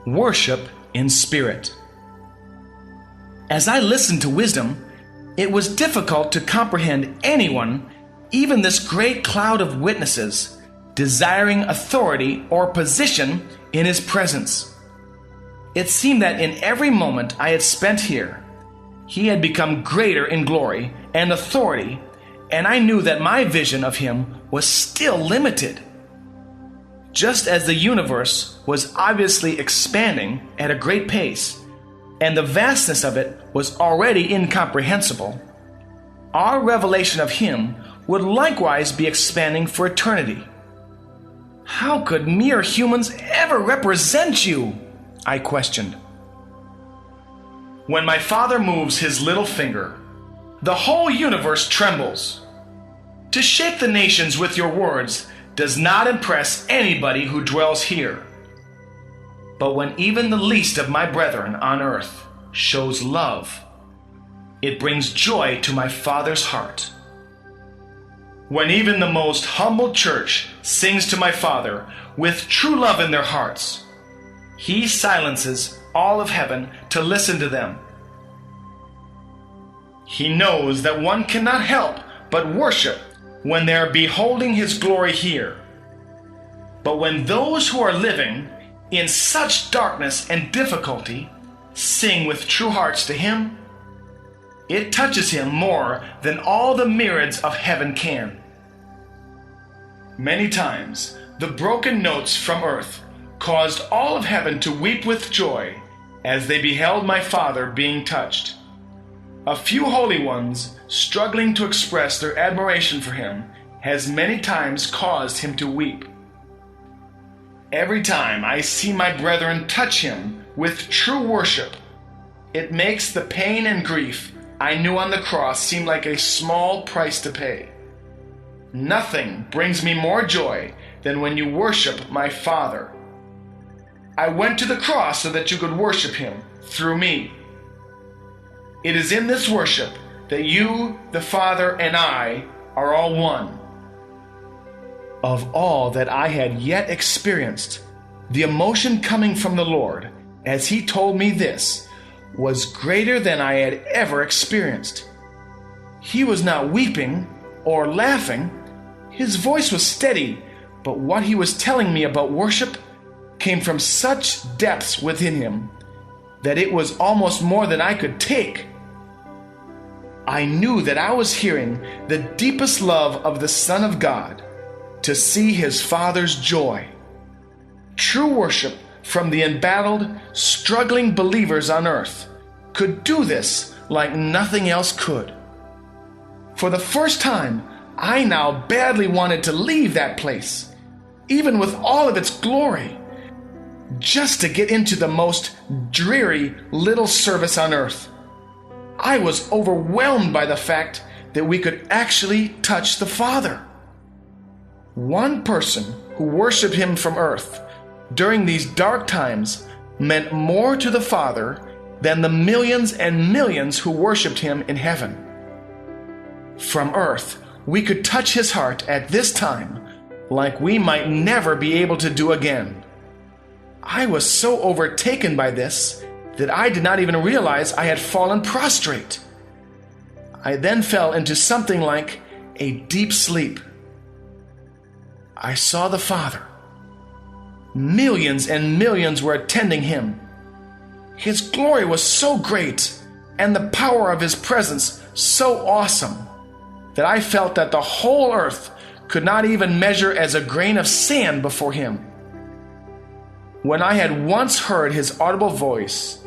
worship in spirit. As I listened to wisdom, it was difficult to comprehend anyone, even this great cloud of witnesses, desiring authority or position in his presence. It seemed that in every moment I had spent here, he had become greater in glory and authority, and I knew that my vision of him was still limited. Just as the universe was obviously expanding at a great pace, and the vastness of it was already incomprehensible, our revelation of him would likewise be expanding for eternity. How could mere humans ever represent you? I questioned. When my Father moves his little finger, the whole universe trembles. To shake the nations with your words does not impress anybody who dwells here. But when even the least of my brethren on earth shows love, it brings joy to my Father's heart. When even the most humble church sings to my Father with true love in their hearts, he silences all of heaven to listen to them. He knows that one cannot help but worship when they are beholding his glory here. But when those who are living in such darkness and difficulty sing with true hearts to him, it touches him more than all the myriads of heaven can. Many times the broken notes from earth caused all of heaven to weep with joy as they beheld my Father being touched. A few holy ones struggling to express their admiration for him has many times caused him to weep. Every time I see my brethren touch him with true worship, it makes the pain and grief I knew on the cross seem like a small price to pay. Nothing brings me more joy than when you worship my Father. I went to the cross so that you could worship him through me. It is in this worship that you, the Father, and I are all one. Of all that I had yet experienced, the emotion coming from the Lord, as he told me this, was greater than I had ever experienced. He was not weeping or laughing. His voice was steady, but what he was telling me about worship came from such depths within him that it was almost more than I could take. I knew that I was hearing the deepest love of the Son of God, to see his Father's joy. True worship from the embattled, struggling believers on earth could do this like nothing else could. For the first time, I now badly wanted to leave that place, even with all of its glory, just to get into the most dreary little service on earth. I was overwhelmed by the fact that we could actually touch the Father. One person who worshiped him from earth during these dark times meant more to the Father than the millions and millions who worshiped him in heaven. From earth, we could touch his heart at this time like we might never be able to do again. I was so overtaken by this that I did not even realize I had fallen prostrate. I then fell into something like a deep sleep. I saw the Father. Millions and millions were attending him. His glory was so great, and the power of his presence so awesome, that I felt that the whole earth could not even measure as a grain of sand before him. When I had once heard his audible voice,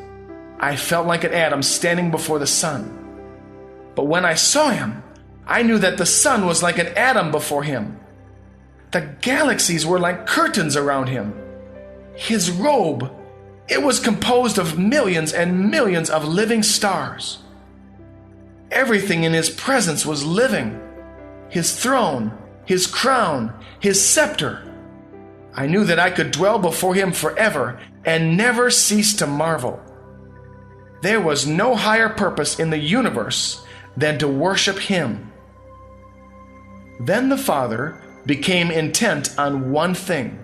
I felt like an atom standing before the sun. But when I saw him, I knew that the sun was like an atom before him. The galaxies were like curtains around him. His robe, it was composed of millions and millions of living stars. Everything in his presence was living. His throne, his crown, his scepter. I knew that I could dwell before him forever and never cease to marvel. There was no higher purpose in the universe than to worship him. Then the Father became intent on one thing.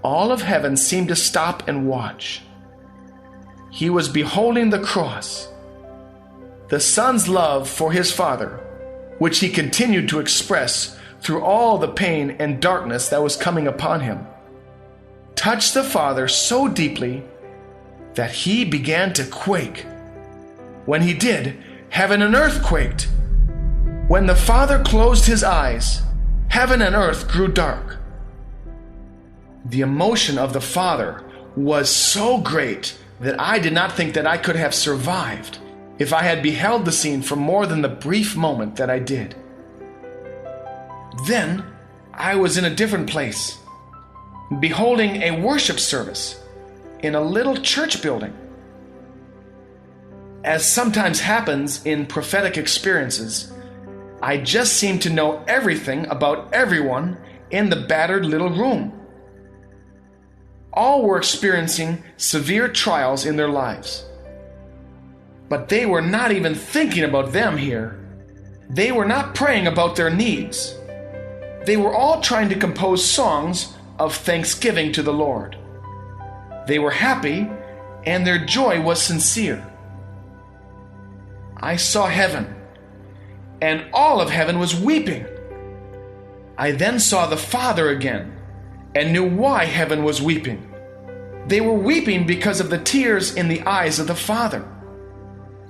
all of heaven seemed to stop and watch. He was beholding the cross, the Son's love for his Father, which he continued to express through all the pain and darkness that was coming upon him, touched the Father so deeply that he began to quake. When he did, heaven and earth quaked. When the Father closed his eyes, heaven and earth grew dark. The emotion of the Father was so great that I did not think that I could have survived if I had beheld the scene for more than the brief moment that I did. Then I was in a different place, beholding a worship service in a little church building. As sometimes happens in prophetic experiences, I just seemed to know everything about everyone in the battered little room. All were experiencing severe trials in their lives. But they were not even thinking about them here. They were not praying about their needs. They were all trying to compose songs of thanksgiving to the Lord. They were happy, and their joy was sincere. I saw heaven, and all of heaven was weeping. I then saw the Father again, and knew why heaven was weeping. They were weeping because of the tears in the eyes of the Father.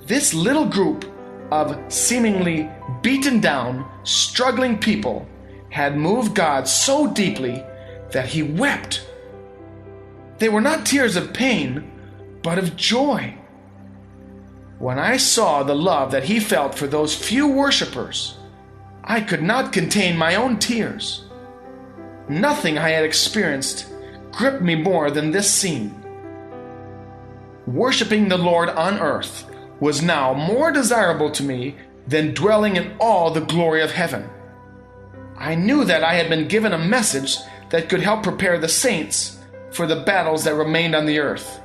This little group of seemingly beaten down, struggling people had moved God so deeply that he wept. They were not tears of pain, but of joy. When I saw the love that he felt for those few worshipers, I could not contain my own tears. Nothing I had experienced gripped me more than this scene. Worshiping the Lord on earth was now more desirable to me than dwelling in all the glory of heaven. I knew that I had been given a message that could help prepare the saints for the battles that remained on the earth.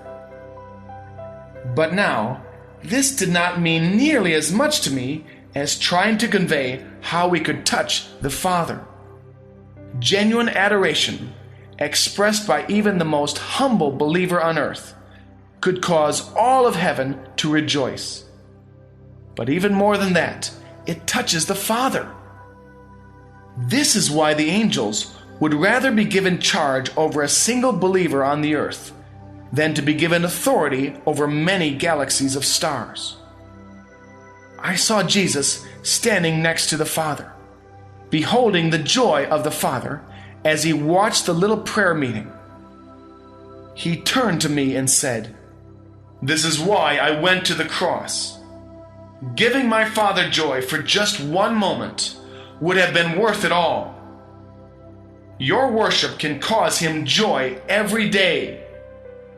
But now, this did not mean nearly as much to me as trying to convey how we could touch the Father. Genuine adoration, expressed by even the most humble believer on earth, could cause all of heaven to rejoice. But even more than that, it touches the Father. This is why the angels would rather be given charge over a single believer on the earth than to be given authority over many galaxies of stars. I saw Jesus standing next to the Father, beholding the joy of the Father as he watched the little prayer meeting. He turned to me and said, "This is why I went to the cross. Giving my Father joy for just one moment would have been worth it all. Your worship can cause him joy every day.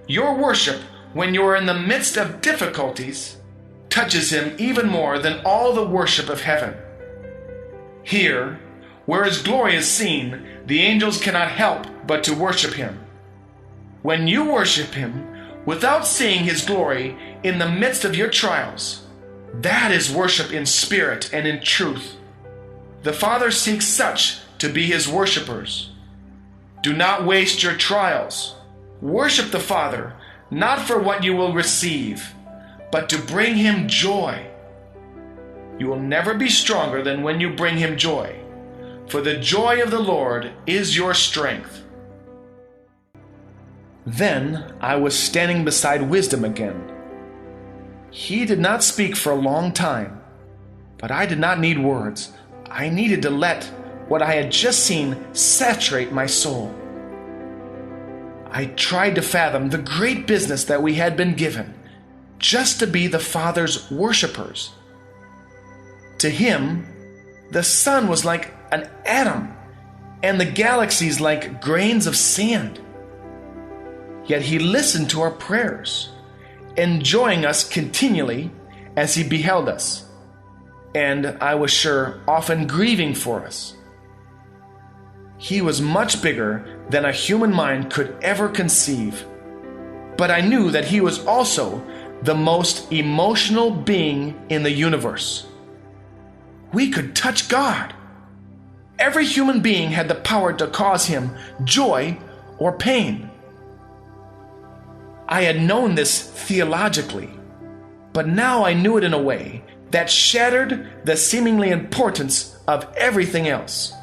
Your worship, when you are in the midst of difficulties, touches him even more than all the worship of heaven. Here, where his glory is seen, the angels cannot help but to worship him. When you worship him without seeing his glory in the midst of your trials, that is worship in spirit and in truth. The Father seeks such to be his worshipers. Do not waste your trials. Worship the Father, not for what you will receive, but to bring him joy. You will never be stronger than when you bring him joy, for the joy of the Lord is your strength." Then I was standing beside Wisdom again. He did not speak for a long time, but I did not need words. I needed to let what I had just seen saturate my soul. I tried to fathom the great business that we had been given, just to be the Father's worshipers. To him, the sun was like an atom, and the galaxies like grains of sand. Yet he listened to our prayers, enjoying us continually as he beheld us, and I was sure often grieving for us. He was much bigger than a human mind could ever conceive, but I knew that he was also the most emotional being in the universe. We could touch God. Every human being had the power to cause him joy or pain. I had known this theologically, but now I knew it in a way that shattered the seemingly importance of everything else.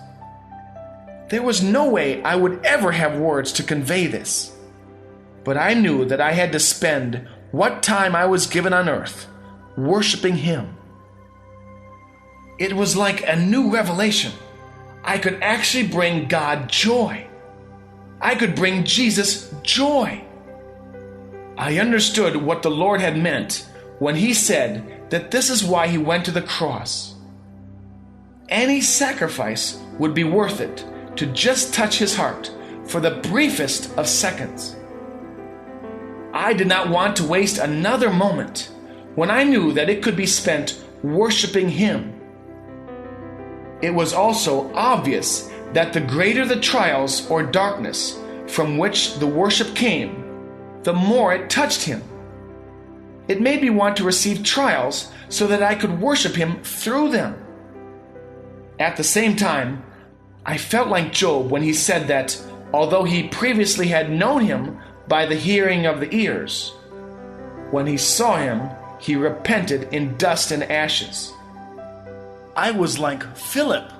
There was no way I would ever have words to convey this, but I knew that I had to spend what time I was given on earth worshiping Him. It was like a new revelation. I could actually bring God joy. I could bring Jesus joy. I understood what the Lord had meant when He said that this is why He went to the cross. Any sacrifice would be worth it to just touch His heart for the briefest of seconds. I did not want to waste another moment when I knew that it could be spent worshiping Him. It was also obvious that the greater the trials or darkness from which the worship came, the more it touched Him. It made me want to receive trials so that I could worship Him through them. At the same time, I felt like Job when he said that although he previously had known Him by the hearing of the ears, when he saw Him, he repented in dust and ashes. I was like Philip,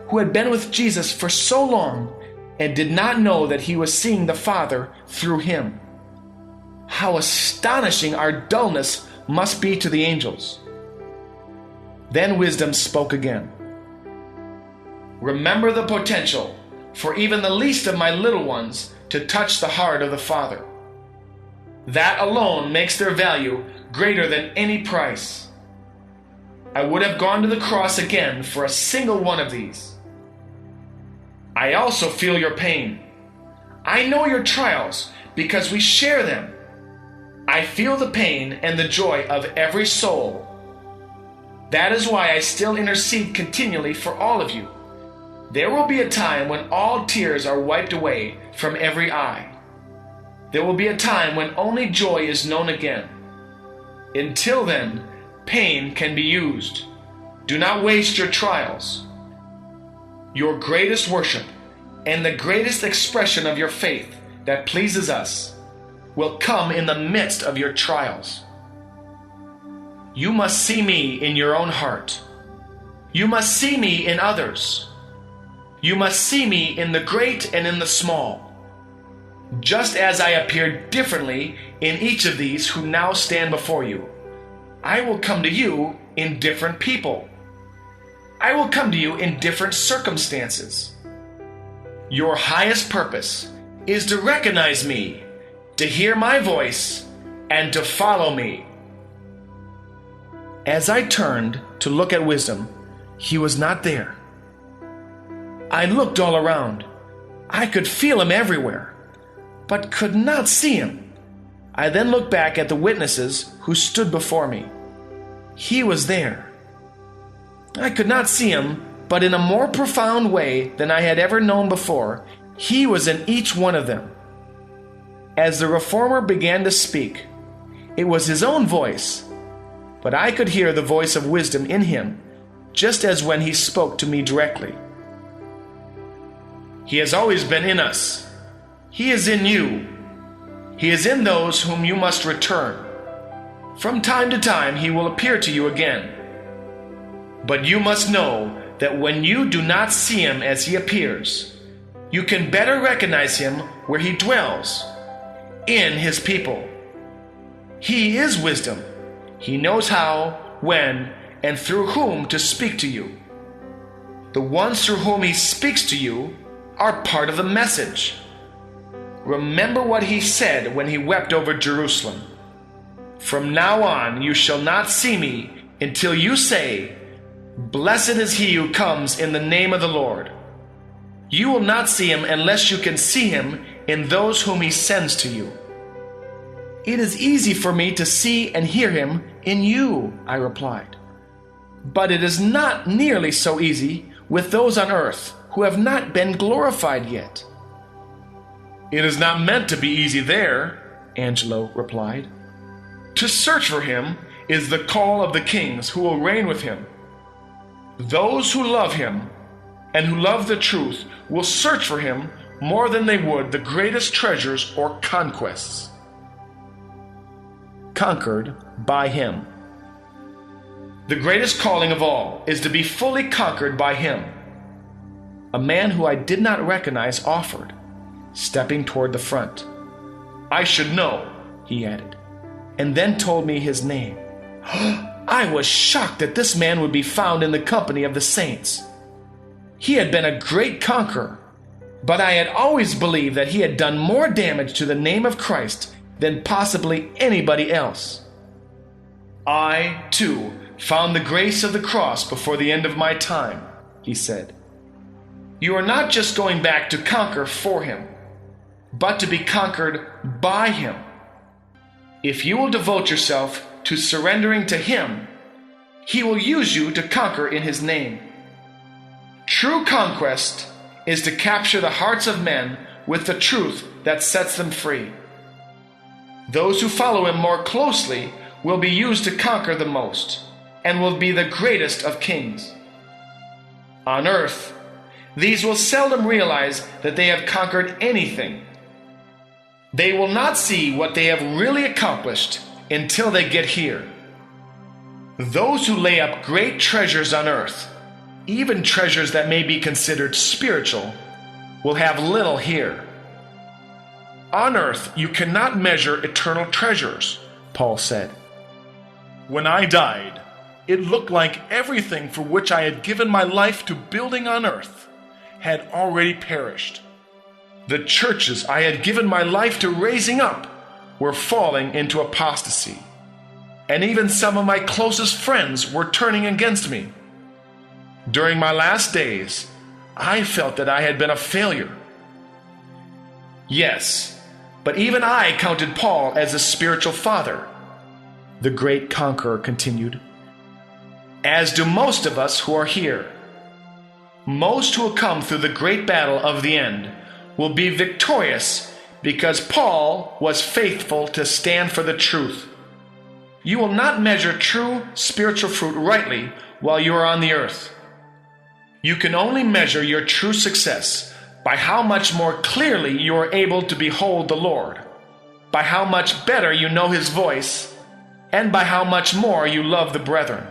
who had been with Jesus for so long and did not know that he was seeing the Father through him. How astonishing our dullness must be to the angels. Then wisdom spoke again. Remember the potential for even the least of my little ones to touch the heart of the Father. That alone makes their value greater than any price. I would have gone to the cross again for a single one of these. I also feel your pain. I know your trials because we share them. I feel the pain and the joy of every soul. That is why I still intercede continually for all of you. There will be a time when all tears are wiped away from every eye. There will be a time when only joy is known again. Until then, pain can be used. Do not waste your trials. Your greatest worship and the greatest expression of your faith that pleases us will come in the midst of your trials. You must see me in your own heart. You must see me in others. You must see me in the great and in the small. Just as I appear differently in each of these who now stand before you, I will come to you in different people. I will come to you in different circumstances. Your highest purpose is to recognize me, to hear my voice, and to follow me. As I turned to look at wisdom, he was not there. I looked all around. I could feel him everywhere, but could not see him. I then looked back at the witnesses who stood before me. He was there. I could not see him, but in a more profound way than I had ever known before, he was in each one of them. As the reformer began to speak, it was his own voice, but I could hear the voice of wisdom in him, just as when he spoke to me directly. He has always been in us. He is in you. He is in those whom you must return. From time to time he will appear to you again. But you must know that when you do not see him as he appears, you can better recognize him where he dwells, in his people. He is wisdom. He knows how, when, and through whom to speak to you. The ones through whom he speaks to you are part of the message. Remember what he said when he wept over Jerusalem. From now on you shall not see me until you say, "Blessed is he who comes in the name of the Lord." You will not see him unless you can see him in those whom he sends to you. It is easy for me to see and hear him in you, I replied. But it is not nearly so easy with those on earth who have not been glorified yet. It is not meant to be easy there, Angelo replied. To search for him is the call of the kings who will reign with him. Those who love him and who love the truth will search for him more than they would the greatest treasures or conquests. Conquered by Him. The greatest calling of all is to be fully conquered by Him. A man who I did not recognize offered, stepping toward the front. "I should know," he added, and then told me his name. I was shocked that this man would be found in the company of the saints. He had been a great conqueror, but I had always believed that he had done more damage to the name of Christ than possibly anybody else. "I, too, found the grace of the cross before the end of my time," he said. "You are not just going back to conquer for Him, but to be conquered by Him. If you will devote yourself to surrendering to Him, He will use you to conquer in His name. True conquest is to capture the hearts of men with the truth that sets them free. Those who follow Him more closely will be used to conquer the most, and will be the greatest of kings. On earth, these will seldom realize that they have conquered anything. They will not see what they have really accomplished until they get here. Those who lay up great treasures on earth, even treasures that may be considered spiritual, will have little here. On earth, you cannot measure eternal treasures," Paul said. "When I died, it looked like everything for which I had given my life to building on earth had already perished. The churches I had given my life to raising up were falling into apostasy, and even some of my closest friends were turning against me. During my last days, I felt that I had been a failure. Yes, but even I counted Paul as a spiritual father," the great conqueror continued, "as do most of us who are here. Most who will come through the great battle of the end will be victorious because Paul was faithful to stand for the truth. You will not measure true spiritual fruit rightly while you are on the earth. You can only measure your true success by how much more clearly you are able to behold the Lord, by how much better you know His voice, and by how much more you love the brethren."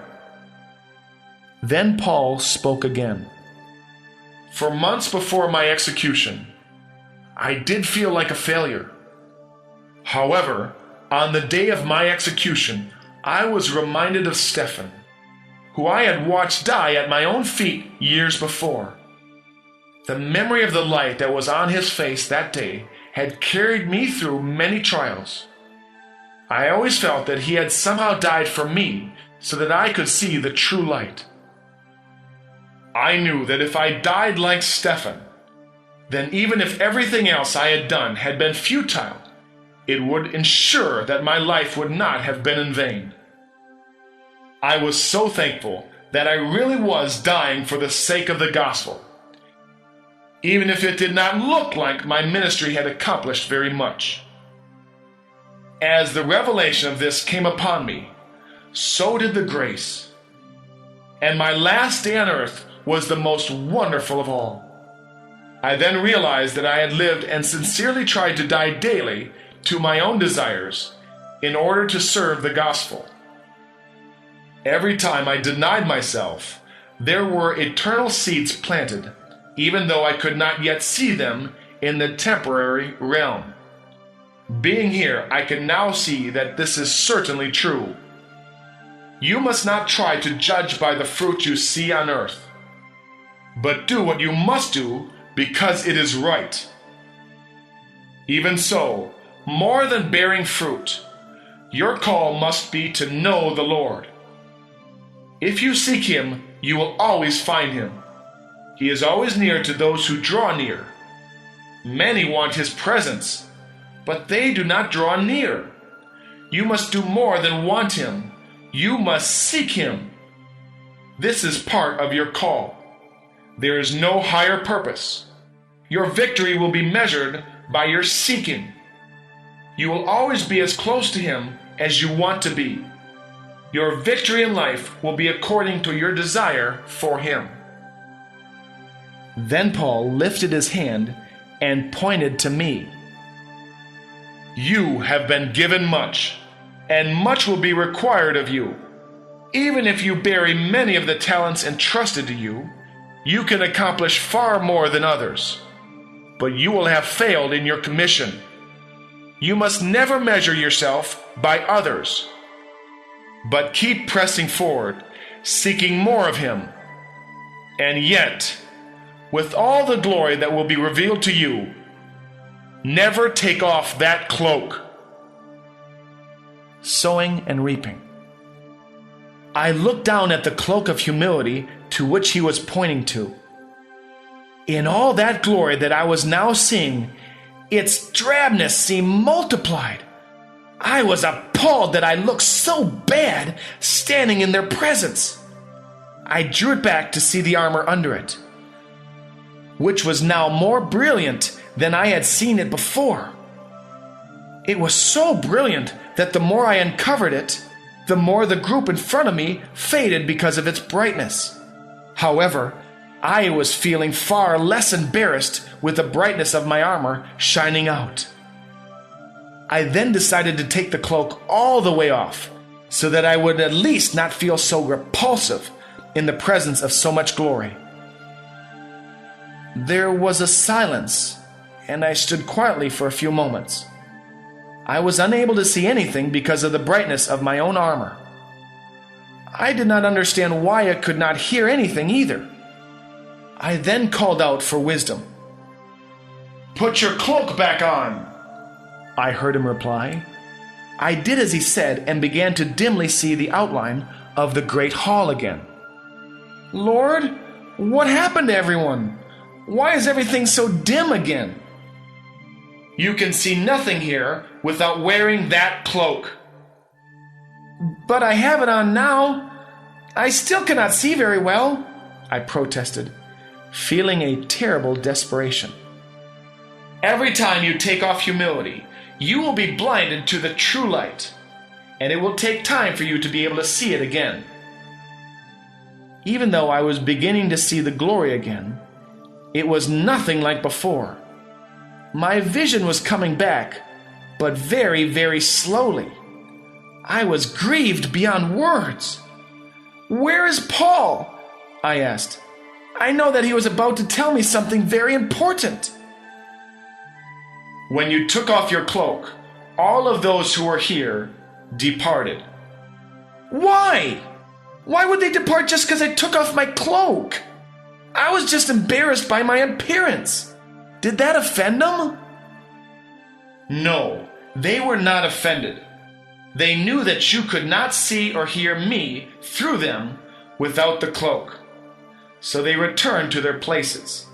Then Paul spoke again. "For months before my execution, I did feel like a failure. However, on the day of my execution, I was reminded of Stephen, who I had watched die at my own feet years before. The memory of the light that was on his face that day had carried me through many trials. I always felt that he had somehow died for me so that I could see the true light. I knew that if I died like Stephen, then even if everything else I had done had been futile, it would ensure that my life would not have been in vain. I was so thankful that I really was dying for the sake of the gospel, even if it did not look like my ministry had accomplished very much. As the revelation of this came upon me, so did the grace. And my last day on earth was the most wonderful of all. I then realized that I had lived and sincerely tried to die daily to my own desires in order to serve the gospel. Every time I denied myself, there were eternal seeds planted, even though I could not yet see them in the temporary realm. Being here, I can now see that this is certainly true. You must not try to judge by the fruit you see on earth, but do what you must do because it is right. Even so, more than bearing fruit, your call must be to know the Lord. If you seek Him, you will always find Him. He is always near to those who draw near. Many want His presence, but they do not draw near. You must do more than want Him. You must seek Him. This is part of your call. There is no higher purpose. Your victory will be measured by your seeking. You will always be as close to Him as you want to be. Your victory in life will be according to your desire for Him. Then Paul lifted his hand and pointed to me. You have been given much, and much will be required of you. Even if you bury many of the talents entrusted to you, you can accomplish far more than others. But you will have failed in your commission. You must never measure yourself by others, but keep pressing forward, seeking more of Him. And yet, with all the glory that will be revealed to you, never take off that cloak. Sowing and reaping. I looked down at the cloak of humility to which he was pointing to. In all that glory that I was now seeing, its drabness seemed multiplied. I was appalled that I looked so bad standing in their presence. I drew it back to see the armor under it, which was now more brilliant than I had seen it before. It was so brilliant that the more I uncovered it, the more the group in front of me faded because of its brightness. However, I was feeling far less embarrassed with the brightness of my armor shining out. I then decided to take the cloak all the way off, so that I would at least not feel so repulsive in the presence of so much glory. There was a silence, and I stood quietly for a few moments. I was unable to see anything because of the brightness of my own armor. I did not understand why I could not hear anything either. I then called out for wisdom. "Put your cloak back on," I heard him reply. I did as he said and began to dimly see the outline of the great hall again. "Lord, what happened to everyone? Why is everything so dim again?" "You can see nothing here without wearing that cloak." "But I have it on now. I still cannot see very well," I protested, feeling a terrible desperation. "Every time you take off humility, you will be blinded to the true light, and it will take time for you to be able to see it again." Even though I was beginning to see the glory again, it was nothing like before. My vision was coming back, but very, very slowly. I was grieved beyond words. "Where is Paul?" I asked. "I know that he was about to tell me something very important." "When you took off your cloak, all of those who were here departed." "Why? Why would they depart just because I took off my cloak? I was just embarrassed by my appearance. Did that offend them?" "No, they were not offended. They knew that you could not see or hear me through them without the cloak. So they returned to their places."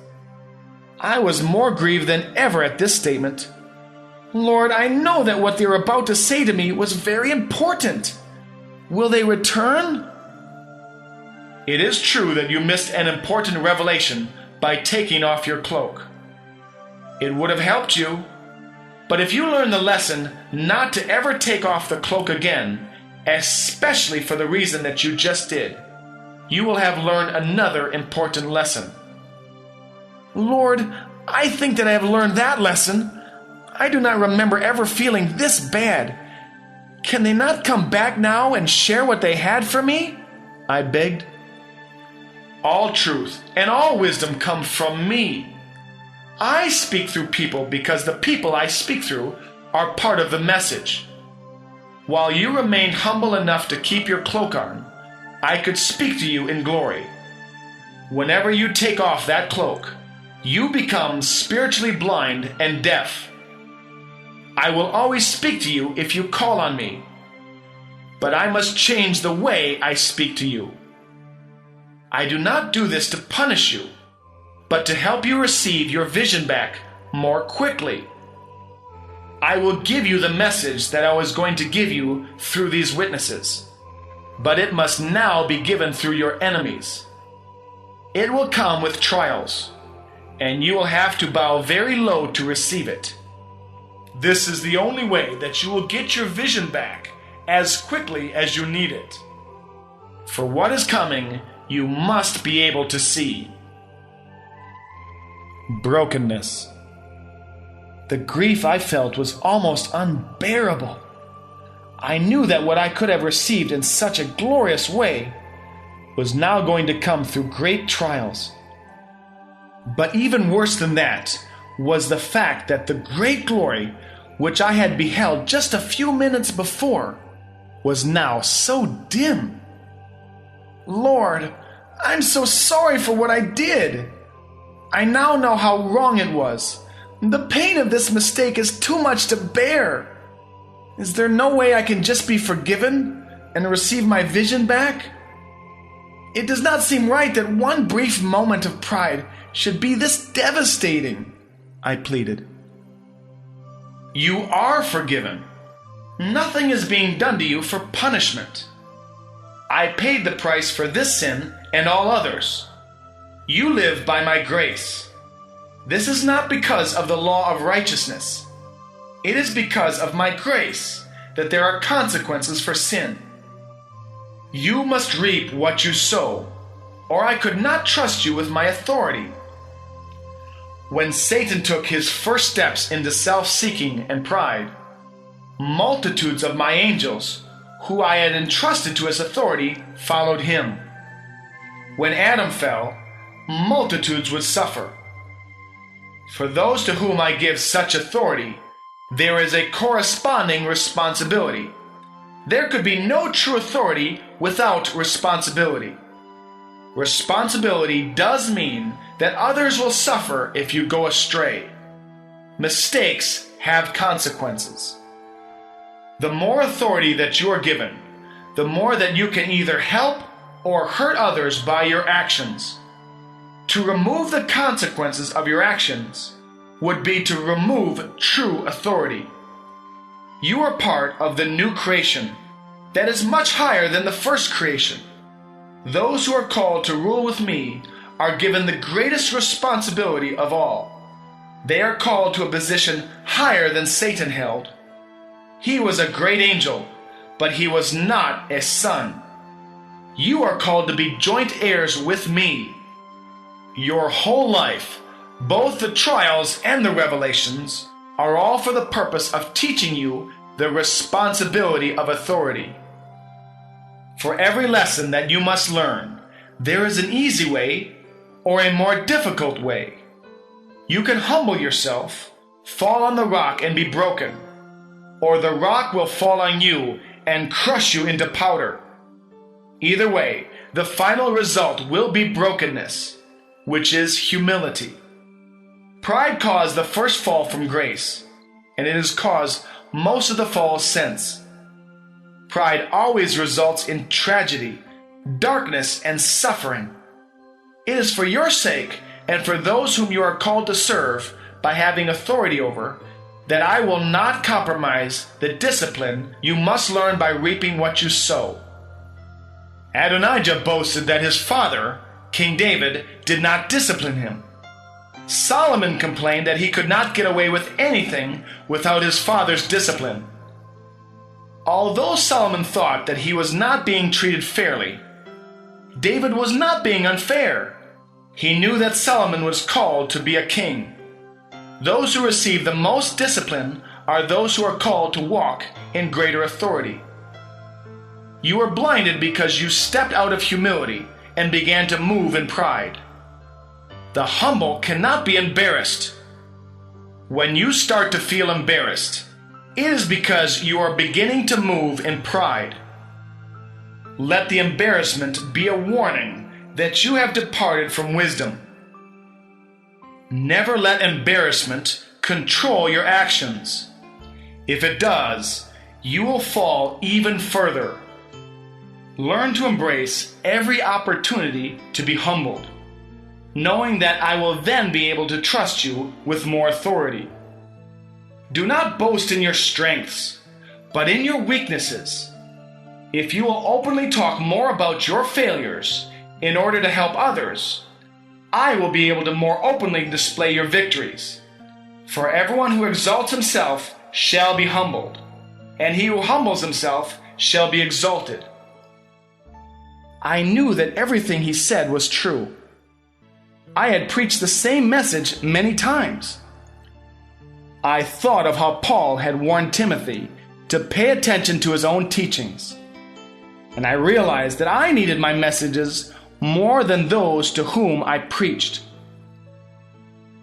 I was more grieved than ever at this statement. "Lord, I know that what they were about to say to me was very important. Will they return?" "It is true that you missed an important revelation by taking off your cloak. It would have helped you. But if you learn the lesson not to ever take off the cloak again, especially for the reason that you just did, you will have learned another important lesson." "Lord, I think that I have learned that lesson. I do not remember ever feeling this bad. Can they not come back now and share what they had for me?" I begged. "All truth and all wisdom come from me. I speak through people because the people I speak through are part of the message. While you remained humble enough to keep your cloak on, I could speak to you in glory. Whenever you take off that cloak, you become spiritually blind and deaf. I will always speak to you if you call on me, but I must change the way I speak to you. I do not do this to punish you, but to help you receive your vision back more quickly. I will give you the message that I was going to give you through these witnesses, but it must now be given through your enemies. It will come with trials, and you will have to bow very low to receive it. This is the only way that you will get your vision back as quickly as you need it. For what is coming, you must be able to see." Brokenness. The grief I felt was almost unbearable. I knew that what I could have received in such a glorious way was now going to come through great trials. But even worse than that was the fact that the great glory which I had beheld just a few minutes before was now so dim. Lord, I'm so sorry for what I did. I now know how wrong it was. The pain of this mistake is too much to bear. Is there no way I can just be forgiven and receive my vision back? It does not seem right that one brief moment of pride should be this devastating, I pleaded. You are forgiven. Nothing is being done to you for punishment. I paid the price for this sin and all others. You live by my grace. This is not because of the law of righteousness. It is because of my grace that there are consequences for sin. You must reap what you sow, or I could not trust you with my authority. When Satan took his first steps into self-seeking and pride, multitudes of my angels, who I had entrusted to his authority, followed him. When Adam fell, multitudes would suffer. For those to whom I give such authority, there is a corresponding responsibility. There could be no true authority without responsibility. Responsibility does mean that others will suffer if you go astray. Mistakes have consequences. The more authority that you are given, the more that you can either help or hurt others by your actions. To remove the consequences of your actions would be to remove true authority. You are part of the new creation that is much higher than the first creation. Those who are called to rule with me are given the greatest responsibility of all. They are called to a position higher than Satan held. He was a great angel, but he was not a son. You are called to be joint heirs with me. Your whole life, both the trials and the revelations, are all for the purpose of teaching you the responsibility of authority. For every lesson that you must learn, there is an easy way or a more difficult way. You can humble yourself, fall on the rock and be broken, or the rock will fall on you and crush you into powder. Either way, the final result will be brokenness, which is humility. Pride caused the first fall from grace, and it has caused most of the falls since. Pride always results in tragedy, darkness, and suffering. It is for your sake and for those whom you are called to serve by having authority over that I will not compromise the discipline you must learn by reaping what you sow. Adonijah boasted that his father, King David, did not discipline him. Solomon complained that he could not get away with anything without his father's discipline. Although Solomon thought that he was not being treated fairly, David was not being unfair. He knew that Solomon was called to be a king. Those who receive the most discipline are those who are called to walk in greater authority. You were blinded because you stepped out of humility and began to move in pride. The humble cannot be embarrassed. When you start to feel embarrassed, it is because you are beginning to move in pride. Let the embarrassment be a warning that you have departed from wisdom. Never let embarrassment control your actions. If it does, you will fall even further. Learn to embrace every opportunity to be humbled, knowing that I will then be able to trust you with more authority. Do not boast in your strengths, but in your weaknesses. If you will openly talk more about your failures in order to help others, I will be able to more openly display your victories. For everyone who exalts himself shall be humbled, and he who humbles himself shall be exalted. I knew that everything he said was true. I had preached the same message many times. I thought of how Paul had warned Timothy to pay attention to his own teachings, and I realized that I needed my messages more than those to whom I preached.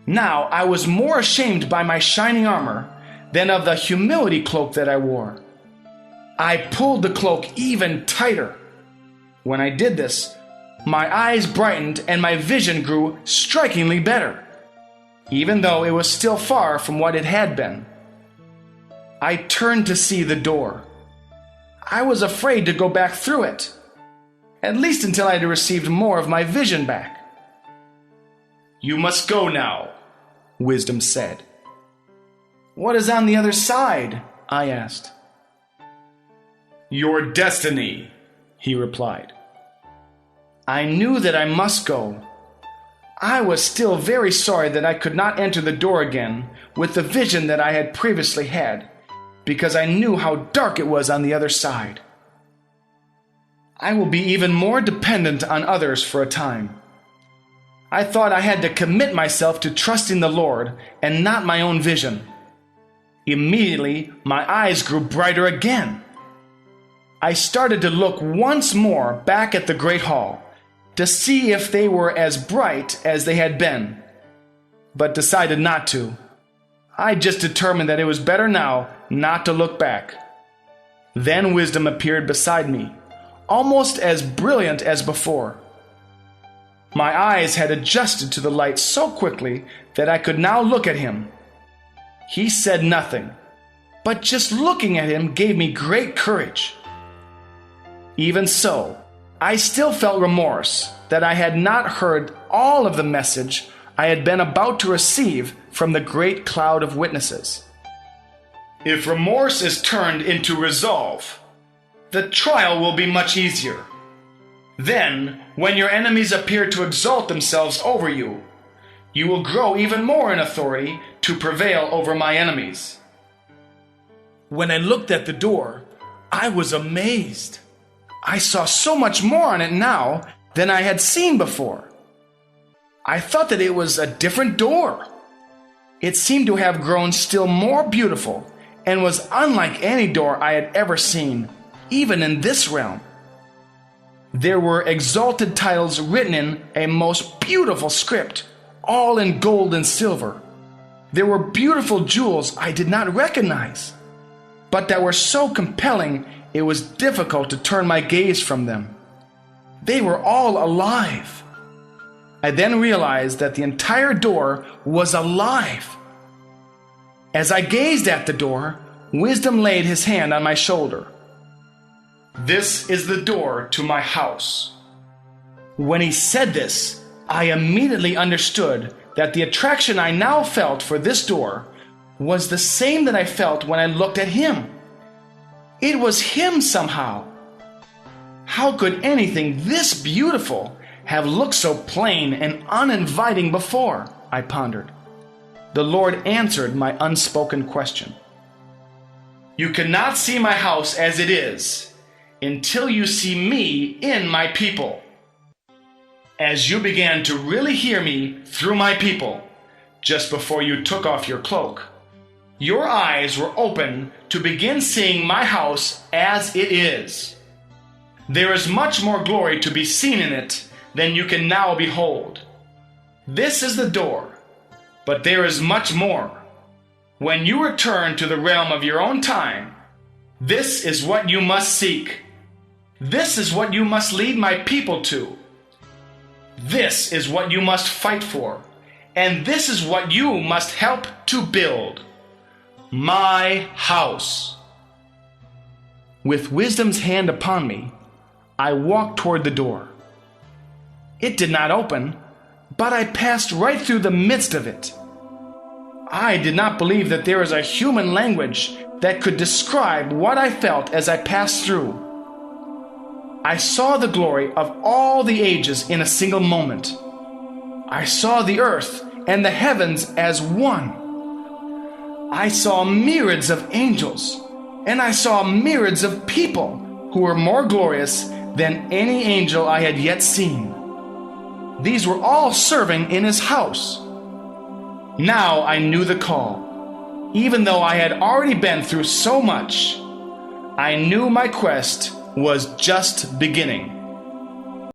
Now I was more ashamed by my shining armor than of the humility cloak that I wore. I pulled the cloak even tighter. When I did this, my eyes brightened and my vision grew strikingly better, even though it was still far from what it had been. I turned to see the door. I was afraid to go back through it, at least until I had received more of my vision back. "You must go now," Wisdom said. "What is on the other side?" I asked. "Your destiny," he replied. I knew that I must go. I was still very sorry that I could not enter the door again with the vision that I had previously had, because I knew how dark it was on the other side. I will be even more dependent on others for a time. I thought I had to commit myself to trusting the Lord and not my own vision. Immediately, my eyes grew brighter again. I started to look once more back at the great hall to see if they were as bright as they had been, but decided not to. I just determined that it was better now not to look back. Then Wisdom appeared beside me, almost as brilliant as before. My eyes had adjusted to the light so quickly that I could now look at him. He said nothing, but just looking at him gave me great courage. Even so, I still felt remorse that I had not heard all of the message I had been about to receive from the great cloud of witnesses. If remorse is turned into resolve, the trial will be much easier. Then, when your enemies appear to exalt themselves over you, you will grow even more in authority to prevail over my enemies. When I looked at the door, I was amazed. I saw so much more on it now than I had seen before. I thought that it was a different door. It seemed to have grown still more beautiful and was unlike any door I had ever seen, even in this realm. There were exalted titles written in a most beautiful script, all in gold and silver. There were beautiful jewels I did not recognize, but that were so compelling it was difficult to turn my gaze from them. They were all alive. I then realized that the entire door was alive. As I gazed at the door, Wisdom laid his hand on my shoulder. "This is the door to my house." When he said this, I immediately understood that the attraction I now felt for this door was the same that I felt when I looked at him. It was him somehow. How could anything this beautiful have looked so plain and uninviting before? I pondered. The Lord answered my unspoken question. "You cannot see my house as it is until you see me in my people. As you began to really hear me through my people, just before you took off your cloak, your eyes were open to begin seeing my house as it is. There is much more glory to be seen in it than you can now behold. This is the door, but there is much more. When you return to the realm of your own time, this is what you must seek. This is what you must lead my people to. This is what you must fight for, and this is what you must help to build. My house." With Wisdom's hand upon me, I walked toward the door. It did not open, but I passed right through the midst of it. I did not believe that there is a human language that could describe what I felt as I passed through. I saw the glory of all the ages in a single moment. I saw the earth and the heavens as one. I saw myriads of angels, and I saw myriads of people who were more glorious than any angel I had yet seen. These were all serving in his house. Now I knew the call. even though I had already been through so much. I knew my quest was just beginning.